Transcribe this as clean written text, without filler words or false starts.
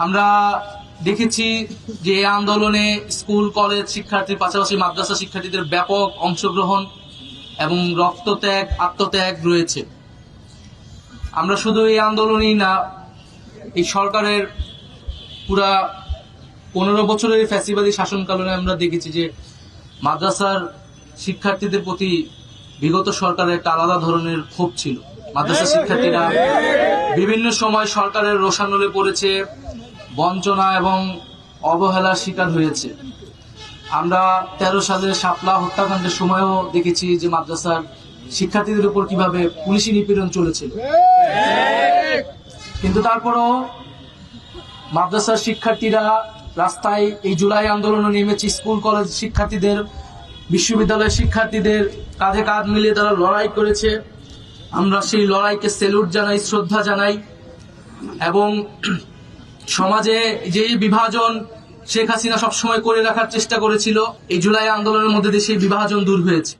আমরা দেখেছি যে এই আন্দোলনে স্কুল কলেজ শিক্ষার্থীর পাশাপাশি মাদ্রাসা শিক্ষার্থীদের ব্যাপক অংশগ্রহণ এবং রক্তত্যাগ আত্মত্যাগ রয়েছে। আমরা শুধু এই আন্দোলনই না, এই সরকারের পুরা 15 বছরের ফ্যাসিবাদী শাসনকালে আমরা দেখেছি যে মাদ্রাসার শিক্ষার্থীদের প্রতি বিগত সরকারের একটা আলাদা ধরনের ক্ষোভ ছিল। মাদ্রাসা শিক্ষার্থীরা বিভিন্ন সময় সরকারের রোষানলে পড়েছে, বঞ্চনা এবং অবহেলার শিকার হয়েছে। আমরা 13 সালের শাপলা হত্যাকাণ্ডের সময়ও দেখেছি যে মাদ্রাসার শিক্ষার্থীদের উপর কিভাবে পুলিশি নিপীড়ন চলেছিল। কিন্তু তারপরও মাদ্রাসার শিক্ষার্থীরা রাস্তায় এই জুলাই আন্দোলনে নেমেছে। স্কুল কলেজ শিক্ষার্থীদের, বিশ্ববিদ্যালয়ের শিক্ষার্থীদের কাঁধে কাঁধ মিলিয়ে তারা লড়াই করেছে। আমরা সেই লড়াইকে স্যালুট জানাই, শ্রদ্ধা জানাই এবং সমাজে যে বিভাজন শেখ হাসিনা সবসময় করে রাখার চেষ্টা করেছিল, এই জুলাই আন্দোলনের মধ্যে দিয়ে সেই বিভাজন দূর হয়েছে।